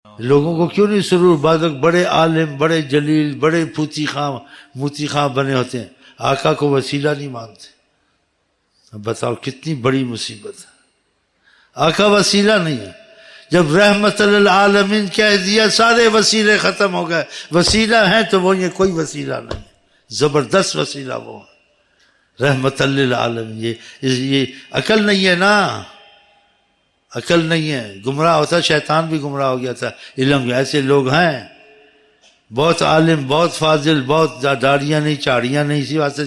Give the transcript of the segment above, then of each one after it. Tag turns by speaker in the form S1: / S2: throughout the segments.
S1: لوگوں کو کیوں نہیں سرور؟ بعض لوگ بڑے عالم، بڑے جلیل، بڑے پھوتی خاں موتی خاں بنے ہوتے ہیں، آقا کو وسیلہ نہیں مانتے. اب بتاؤ کتنی بڑی مصیبت ہے. آقا وسیلہ نہیں ہے. جب رحمت للعالمین کہہ دیا سارے وسیلے ختم ہو گئے. وسیلہ ہیں تو وہ یہ کوئی وسیلہ نہیں ہے، زبردست وسیلہ وہ ہے رحمت للعالمین. یہ عقل نہیں ہے نا، عقل نہیں ہے. گمراہ ہوتا شیطان بھی گمراہ ہو گیا تھا. علم ایسے لوگ ہیں بہت عالم، بہت فاضل، بہت داڑیاں نہیں چاڑیاں نہیں، اسی واسطے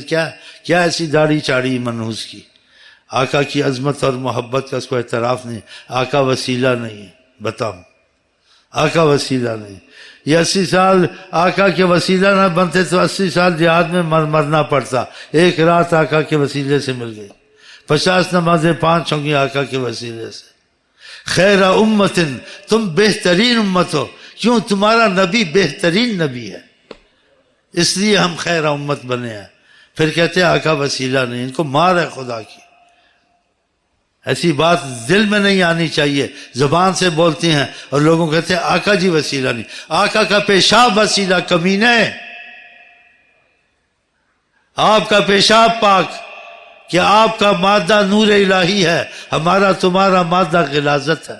S1: کیا ایسی داڑھی چاڑی منحوس کی. آقا کی عظمت اور محبت کا اس کو اعتراف نہیں. آقا وسیلہ نہیں ہے. بتاؤ آقا وسیلہ نہیں. یہ 80 سال آقا کے وسیلہ نہ بنتے تو 80 سال جہاد میں مرنا پڑتا. ایک رات آقا کے وسیلے سے مل گئی. 50 نمازیں 5 ہوں گی آقا کے وسیلے سے. خیر امت، تم بہترین امت ہو. کیوں؟ تمہارا نبی بہترین نبی ہے، اس لیے ہم خیر امت بنے ہیں. پھر کہتے ہیں آقا وسیلہ نہیں. ان کو مار ہے خدا کی. ایسی بات دل میں نہیں آنی چاہیے، زبان سے بولتے ہیں اور لوگوں کہتے ہیں آقا جی وسیلہ نہیں. آقا کا پیشاب وسیلہ کمینے، آپ کا پیشاب پاک، کہ آپ کا مادہ نور الہی ہے، ہمارا تمہارا مادہ غلاظت ہے.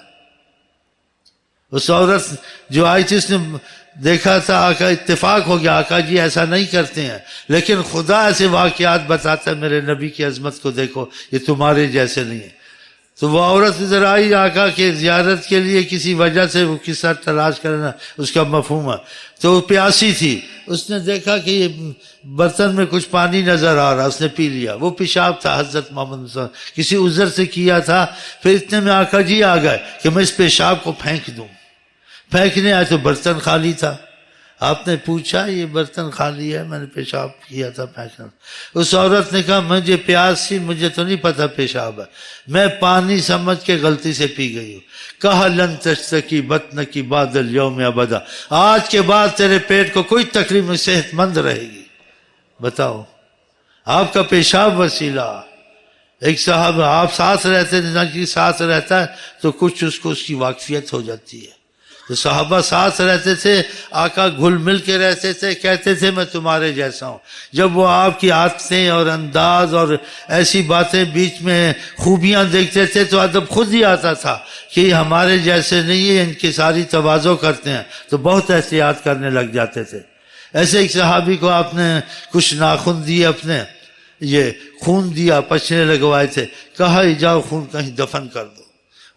S1: اس عورت جو آئی تھی اس نے دیکھا تھا آقا، اتفاق ہو گیا آقا جی ایسا نہیں کرتے ہیں، لیکن خدا ایسے واقعات بتاتا ہے میرے نبی کی عظمت کو دیکھو، یہ تمہارے جیسے نہیں ہے. تو وہ عورت ادھر آئی آقا کے زیارت کے لیے، کسی وجہ سے وہ قصہ تلاش کرنا اس کا مفہوم ہے. تو وہ پیاسی تھی، اس نے دیکھا کہ یہ برتن میں کچھ پانی نظر آ رہا، اس نے پی لیا. وہ پیشاب تھا حضرت محمد صلی اللہ علیہ وسلم، کسی عذر سے کیا تھا. پھر اتنے میں آقا جی آ گئے کہ میں اس پیشاب کو پھینک دوں. پھینکنے آئے تو برتن خالی تھا. آپ نے پوچھا یہ برتن خالی ہے؟ میں نے پیشاب کیا تھا پھینکنا. اس عورت نے کہا مجھے پیاس تھی، مجھے تو نہیں پتا پیشاب ہے، میں پانی سمجھ کے غلطی سے پی گئی ہوں. کہا لن تشتکی بطنکی بعد اليوم ابدا، آج کے بعد تیرے پیٹ کو کوئی تکلیف نہیں، صحت مند رہے گی. بتاؤ آپ کا پیشاب وسیلہ. ایک صاحب آپ ساتھ رہتے ہیں، کی ساتھ رہتا ہے تو کچھ اس کو اس کی واقفیت ہو جاتی ہے. تو صحابہ ساتھ رہتے تھے، آقا گھل مل کے رہتے تھے، کہتے تھے میں تمہارے جیسا ہوں. جب وہ آپ کی عادتیں اور انداز اور ایسی باتیں بیچ میں خوبیاں دیکھتے تھے تو ادب خود ہی آتا تھا کہ یہ ہمارے جیسے نہیں ہے، ان کی ساری تواضع کرتے ہیں، تو بہت احتیاط کرنے لگ جاتے تھے. ایسے ایک صحابی کو آپ نے کچھ ناخن دیے، اپنے یہ خون دیا، پچھنے لگوائے تھے، کہا جاؤ خون کہیں دفن کر دو.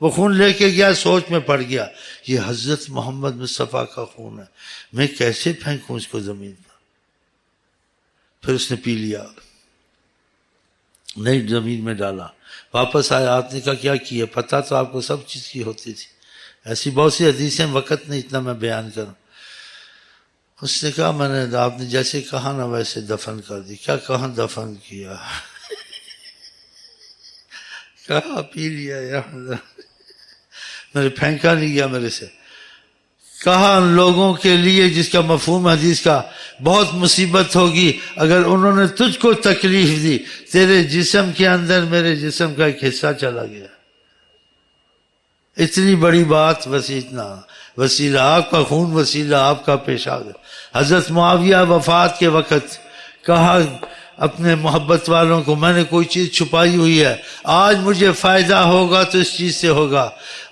S1: وہ خون لے کے گیا، سوچ میں پڑ گیا یہ حضرت محمد مصطفیٰ کا خون ہے، میں کیسے پھینکوں اس کو زمین پر. پھر اس نے پی لیا، نہیں زمین میں ڈالا. واپس آیا، آپ نے کہا کیا کیا؟ پتہ تو آپ کو سب چیز کی ہوتی تھی. ایسی بہت سی حدیثیں، وقت نہیں اتنا میں بیان کروں. اس نے کہا میں نے، آپ نے جیسے کہا نا ویسے دفن کر دی. کیا کہاں دفن کیا؟ کہا پی لیا یار، میرے پھینکا نہیں گیا میرے سے. کہا ان لوگوں کے لیے جس کا مفہوم حدیث کا بہت مصیبت ہوگی اگر انہوں نے تجھ کو تکلیف دی. تیرے جسم کے اندر میرے جسم کا ایک حصہ چلا گیا. اتنی بڑی بات، وسیلہ آپ کا خون وسیلہ، آپ کا پیشاب. حضرت معاویہ وفات کے وقت کہا اپنے محبت والوں کو میں نے کوئی چیز چھپائی ہوئی ہے، آج مجھے فائدہ ہوگا تو اس چیز سے ہوگا.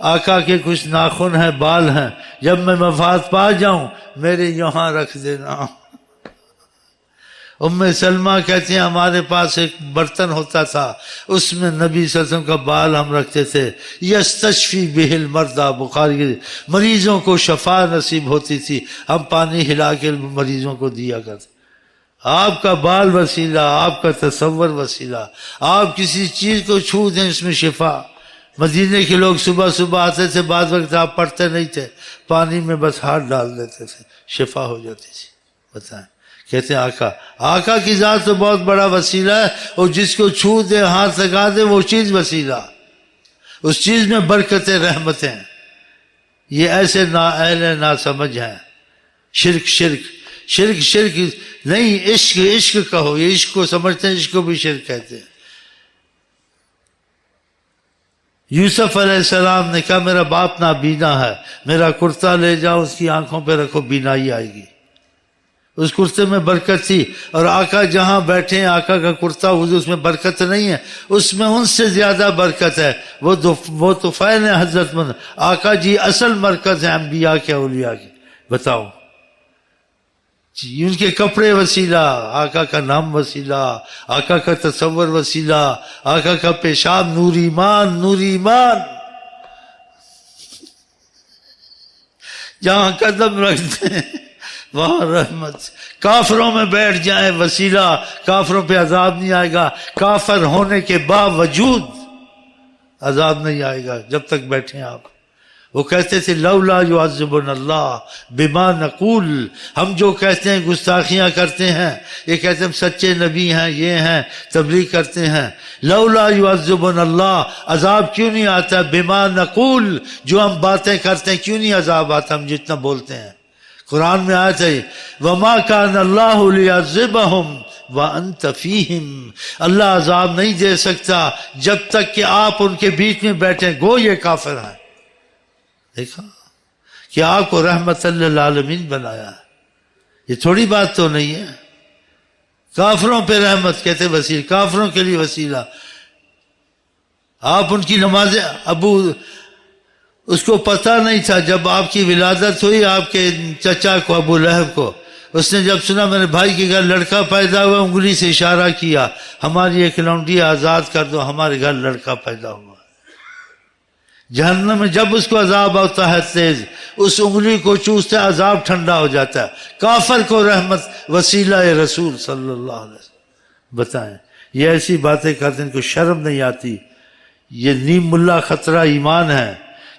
S1: آقا کے کچھ ناخن ہیں، بال ہیں، جب میں وفات پا جاؤں میرے یہاں رکھ دینا. ام سلمہ کہتے ہیں ہمارے پاس ایک برتن ہوتا تھا، اس میں نبی صلی اللہ علیہ وسلم کا بال ہم رکھتے تھے. یستشفی بہ المرضی، بخاری کے مریضوں کو شفا نصیب ہوتی تھی، ہم پانی ہلا کے مریضوں کو دیا کرتے. آپ کا بال وسیلہ، آپ کا تصور وسیلہ. آپ کسی چیز کو چھو دیں اس میں شفا. مدینے کے لوگ صبح صبح آتے تھے، بعض وقت آپ پڑھتے نہیں تھے، پانی میں بس ہاتھ ڈال دیتے تھے، شفا ہو جاتی تھی. بتائیں، کہتے ہیں آقا کی ذات تو بہت بڑا وسیلہ ہے، اور جس کو چھو دے، ہاتھ لگا دے، وہ چیز وسیلہ. اس چیز میں برکتیں، رحمتیں. یہ ایسے نا اہل نا سمجھ ہیں. شرک نہیں، عشق کہو. یہ عشق کو سمجھتے ہیں، عشق کو بھی شرک کہتے ہیں. یوسف علیہ السلام نے کہا میرا باپ نابینا ہے، میرا کرتا لے جاؤ، اس کی آنکھوں پہ رکھو، بینائی آئے گی۔ اس کرتے میں برکت تھی، اور آقا جہاں بیٹھے ہیں آقا کا کرتا حضور، اس میں برکت نہیں ہے، اس میں ان سے زیادہ برکت ہے۔ وہ طفیل ہے حضرت من آقا جی اصل مرکز ہے انبیاء کے اولیاء کی۔ بتاؤ جی، ان کے کپڑے وسیلہ، آقا کا نام وسیلہ، آقا کا تصور وسیلہ، آقا کا پیشاب نور ایمان، نور ایمان۔ جہاں قدم رکھتے ہیں وہاں رحمت۔ کافروں میں بیٹھ جائیں وسیلہ، کافروں پہ عذاب نہیں آئے گا، کافر ہونے کے باوجود عذاب نہیں آئے گا جب تک بیٹھیں آپ۔ وہ کہتے تھے لولا یعذبنا اللہ بما نقول، ہم جو کہتے ہیں گستاخیاں کرتے ہیں، یہ کہتے ہیں ہم سچے نبی ہیں، یہ ہیں، تبلیغ کرتے ہیں، لولا یعذبنا اللہ، عذاب کیوں نہیں آتا؟ بما نقول، جو ہم باتیں کرتے ہیں کیوں نہیں عذاب آتا ہم جتنا بولتے ہیں؟ قرآن میں آیت ہے وما کان اللہ لیعذبہم وانت فیہم، اللہ عذاب نہیں دے سکتا جب تک کہ آپ ان کے بیچ میں بیٹھیں، گو یہ کافر ہیں۔ دیکھا کہ آپ کو رحمت للعالمین بنایا ہے، یہ تھوڑی بات تو نہیں ہے۔ کافروں پہ رحمت کہتے وسیلہ، کافروں کے لیے وسیلہ۔ آپ ان کی نمازیں، اس کو پتہ نہیں تھا جب آپ کی ولادت ہوئی آپ کے چچا کو، ابو لہب کو، اس نے جب سنا میرے بھائی کے گھر لڑکا پیدا ہوا، انگلی سے اشارہ کیا ہماری ایک لونڈی آزاد کر دو، ہمارے گھر لڑکا پیدا ہوا۔ جہنم میں جب اس کو عذاب ہوتا ہے تیز، اس انگلی کو چوستا ہے عذاب ٹھنڈا ہو جاتا ہے۔ کافر کو رحمت، وسیلہ رسول صلی اللہ علیہ وسلم۔ بتائیں یہ ایسی باتیں کرتے ہیں ان کو شرم نہیں آتی؟ یہ نیم ملا خطرہ ایمان ہے۔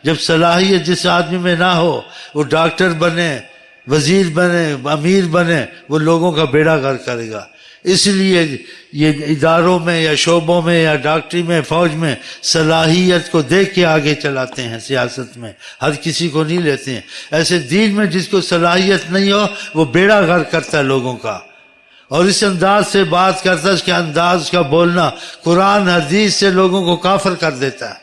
S1: جب صلاحیت جس آدمی میں نہ ہو، وہ ڈاکٹر بنے، وزیر بنے، امیر بنے، وہ لوگوں کا بیڑا غرق کرے گا۔ اس لیے یہ اداروں میں یا شعبوں میں یا ڈاکٹری میں، فوج میں صلاحیت کو دیکھ کے آگے چلاتے ہیں، سیاست میں ہر کسی کو نہیں لیتے ہیں۔ ایسے دین میں جس کو صلاحیت نہیں ہو وہ بیڑا غرق کرتا ہے لوگوں کا، اور اس انداز سے بات کرتا ہے، اس کے انداز کا بولنا قرآن حدیث سے لوگوں کو کافر کر دیتا ہے۔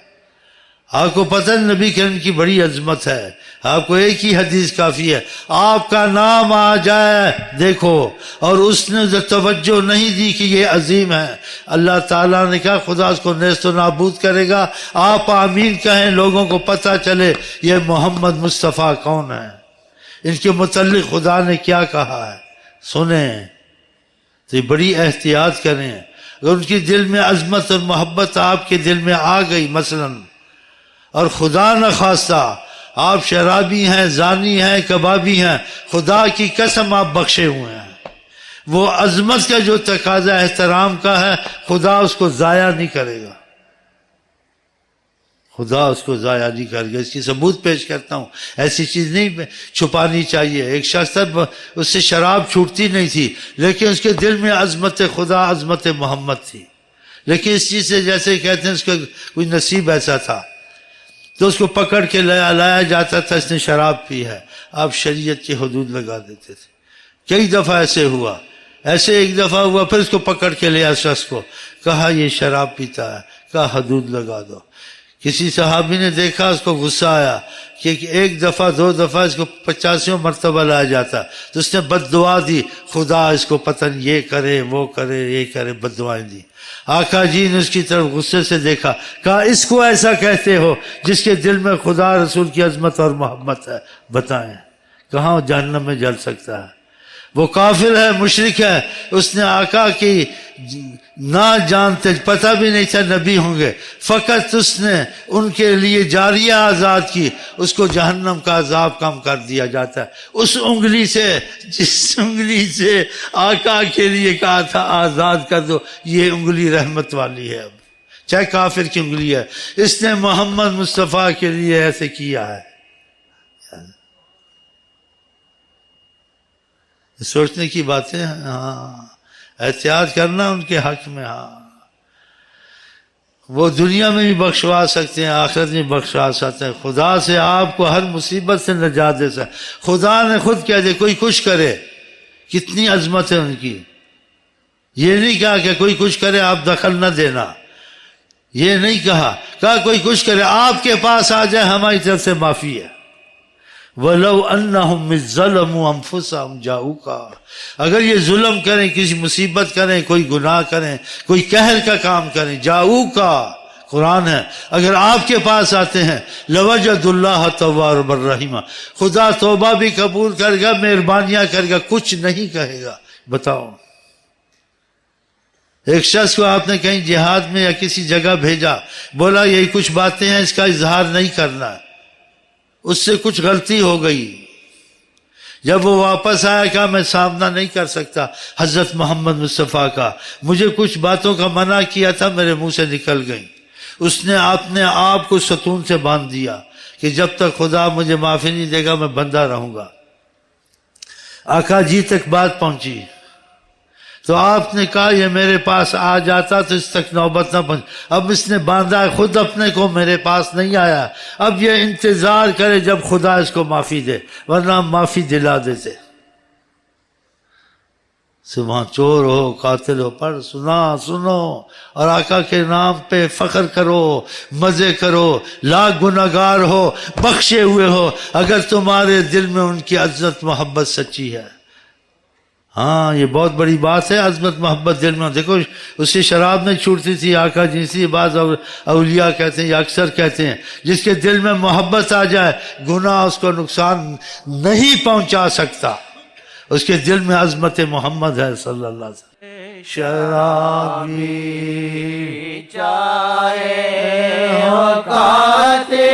S1: آپ کو پتہ نبی کریم کی بڑی عظمت ہے، آپ کو ایک ہی حدیث کافی ہے، آپ کا نام آ جائے دیکھو، اور اس نے توجہ نہیں دی کہ یہ عظیم ہے، اللہ تعالیٰ نے کہا خدا اس کو نیست و نابود کرے گا، آپ آمین کہیں، لوگوں کو پتہ چلے یہ محمد مصطفیٰ کون ہے، ان کے متعلق خدا نے کیا کہا ہے، سنیں تو یہ بڑی احتیاط کریں۔ اگر ان کی دل میں عظمت اور محبت آپ کے دل میں آ گئی مثلاً، اور خدا نہ خواستہ آپ شرابی ہیں، زانی ہیں، کبابی ہیں، خدا کی قسم آپ بخشے ہوئے ہیں، وہ عظمت کا جو تقاضا احترام کا ہے خدا اس کو ضائع نہیں کرے گا، خدا اس کو ضائع نہیں کرے گا۔ اس کی ثبوت پیش کرتا ہوں، ایسی چیز نہیں چھپانی چاہیے۔ ایک شخص اس سے شراب چھوٹتی نہیں تھی، لیکن اس کے دل میں عظمت خدا، عظمت محمد تھی، لیکن اس چیز سے جیسے کہتے ہیں اس کا کوئی نصیب ایسا تھا تو اس کو پکڑ کے لایا جاتا تھا، اس نے شراب پی ہے، آپ شریعت کی حدود لگا دیتے تھے۔ کئی دفعہ ایسے ہوا، ایسے ایک دفعہ ہوا، پھر اس کو پکڑ کے لیا شخص کو، کہا یہ شراب پیتا ہے، کہا حدود لگا دو۔ کسی صحابی نے دیکھا، اس کو غصہ آیا کہ ایک دفعہ دو دفعہ اس کو 50 مرتبہ لایا جاتا، تو اس نے بد دعا دی، خدا اس کو پتہ نہیں یہ کرے وہ کرے یہ کرے، بد دعائیں دی۔ آقا جی نے اس کی طرف غصے سے دیکھا، کہا اس کو ایسا کہتے ہو جس کے دل میں خدا رسول کی عظمت اور محبت ہے؟ بتائیں کہاں جہنم میں جل سکتا ہے؟ وہ کافر ہے، مشرک ہے، اس نے آقا کی نہ جانتے، پتہ بھی نہیں تھا نبی ہوں گے، فقط اس نے ان کے لیے جاریہ آزاد کی، اس کو جہنم کا عذاب کم کر دیا جاتا ہے اس انگلی سے جس انگلی سے آقا کے لیے کہا تھا آزاد کر دو۔ یہ انگلی رحمت والی ہے، اب چاہے کافر کی انگلی ہے، اس نے محمد مصطفیٰ کے لیے ایسے کیا ہے۔ سوچنے کی باتیں ہیں، ہاں احتیاط کرنا ان کے حق میں۔ ہاں وہ دنیا میں بھی بخشوا سکتے ہیں، آخرت میں بخشوا سکتے ہیں، خدا سے آپ کو ہر مصیبت سے نجات دے سکتے۔ خدا نے خود کہہ دے کوئی کچھ کرے، کتنی عظمت ہے ان کی، یہ نہیں کہا کہ کوئی کچھ کرے آپ دخل نہ دینا، یہ نہیں کہا کوئی کچھ کرے آپ کے پاس آ جائے ہماری طرف سے معافی ہے. وَلَوْ أَنَّهُمْ إِذْ ظَلَمُوا أَنفُسَهُمْ جَاءُوكَ، اگر یہ ظلم کریں، کسی مصیبت کریں، کوئی گناہ کریں، کوئی قہر کا کام کریں، جَاءُوكَ قرآن ہے، اگر آپ کے پاس آتے ہیں لَوَجَدُ اللَّهَ تَوَّابًا رَحِيمًا، خدا توبہ بھی قبول کرے گا، مہربانیاں کرے گا، کچھ نہیں کہے گا. بتاؤ ایک شخص کو آپ نے کہیں جہاد میں یا کسی جگہ بھیجا، بولا یہ کچھ باتیں ہیں اس کا اظہار نہیں کرنا، اس سے کچھ غلطی ہو گئی، جب وہ واپس آیا کہا میں سامنا نہیں کر سکتا حضرت محمد مصطفیٰ کا، مجھے کچھ باتوں کا منع کیا تھا میرے منہ سے نکل گئیں. اس نے اپنے آپ کو ستون سے باندھ دیا کہ جب تک خدا مجھے معافی نہیں دے گا میں بندہ رہوں گا. آقا جی تک بات پہنچی تو آپ نے کہا یہ میرے پاس آ جاتا تو اس تک نوبت نہ پہنچ. اب اس نے باندھا خود اپنے کو، میرے پاس نہیں آیا، اب یہ انتظار کرے جب خدا اس کو معافی دے، ورنہ ہم معافی دلا دیتے. وہاں چور ہو قاتل ہو پر سنو اور آقا کے نام پہ فخر کرو، مزے کرو، لاکھ گناہگار ہو، بخشے ہوئے ہو، اگر تمہارے دل میں ان کی عزت محبت سچی ہے. ہاں یہ بہت بڑی بات ہے، عظمت محبت دل میں. دیکھو اسے شراب نہیں چھوٹتی تھی آقا جیسی، بعض اولیاء کہتے ہیں یا اکثر کہتے ہیں جس کے دل میں محبت آ جائے گناہ اس کو نقصان نہیں پہنچا سکتا، اس کے دل میں عظمت محمد ہے صلی اللہ علیہ وسلم. شرابی چاہے ہو قاتل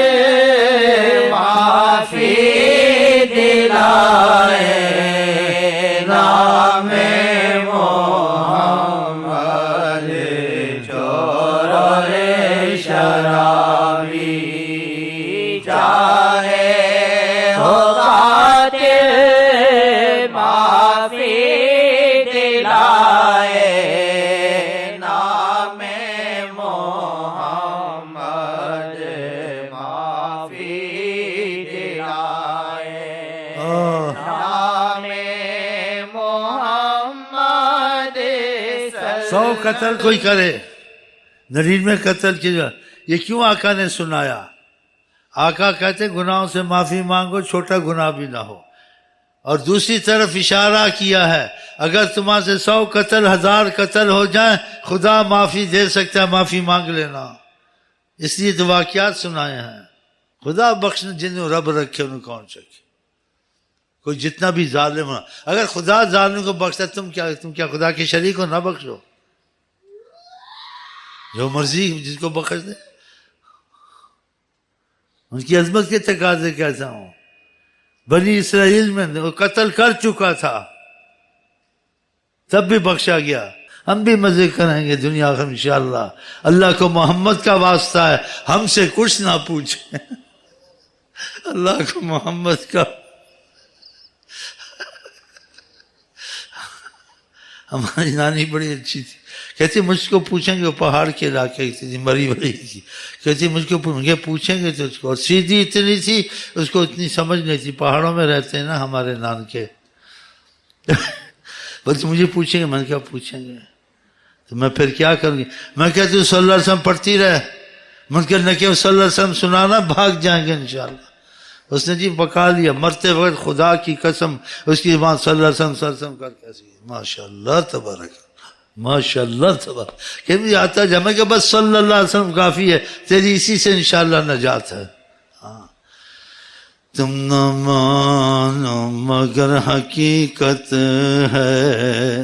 S1: معافی دلائے، نام محمد چور اور شرابی چاہے ہو قاتل معافی دلائے، نام محمد معافی دلائے. سو قتل کوئی کرے، 99 قتل کیا، یہ کیوں آقا نے سنایا؟ آقا کہتے گناہوں سے معافی مانگو، چھوٹا گناہ بھی نہ ہو. اور دوسری طرف اشارہ کیا ہے اگر تمہاں سے 100 قتل 1000 قتل ہو جائیں خدا معافی دے سکتا ہے، معافی مانگ لینا. اس لیے تو واقعات سنائے ہیں. خدا بخشنا جنہوں رب رکھے انہوں کون سکے. کوئی جتنا بھی ظالم ہو، اگر خدا ظالم کو بخشتا تم کیا خدا کے شریک کو نہ بخشو؟ جو مرضی جس کو بخش دے. ان کی عظمت کے تقاضے کیسا ہوں. بنی اسرائیل میں وہ قتل کر چکا تھا تب بھی بخشا گیا. ہم بھی مزے کریں گے دنیا میں انشاءاللہ. اللہ کو محمد کا واسطہ ہے، ہم سے کچھ نہ پوچھیں. اللہ کو محمد کا. ہماری نانی بڑی اچھی تھی، کہتی مجھ کو پوچھیں گے، وہ پہاڑ کے علاقے کی تھی، مری بڑی تھی، کہتی مجھ کو پوچھیں گے تو اس کو. اور سیدھی اتنی تھی اس کو اتنی سمجھ نہیں تھی، پہاڑوں میں رہتے ہیں نا ہمارے نان کے. بس مجھے پوچھیں گے، میں نے کیا پوچھیں گے تو میں پھر کیا کروں گی. میں کہتی ہوں صلی اللہ علیہ وسلم پڑھتی رہے، منکر نکیر صلی اللہ علیہ وسلم سنانا، بھاگ جائیں گے انشاءاللہ. اس نے جی پکا لیا، مرتے وقت خدا کی قسم اس کی بات صلی اللہ علیہ وسلم کر کیسی ماشاءاللہ تبارک ماشاءاللہ تبارک. کہ مجھے آتا ہے جمع کہ بس صلی اللہ علیہ وسلم کافی ہے، تیری اسی سے انشاءاللہ نجات ہے. تم نہ مانو مگر حقیقت ہے،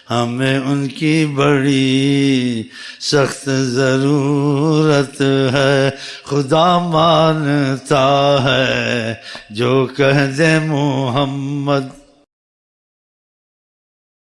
S1: ہمیں ان کی بڑی سخت ضرورت ہے. خدا مانتا ہے جو کہہ دے محمد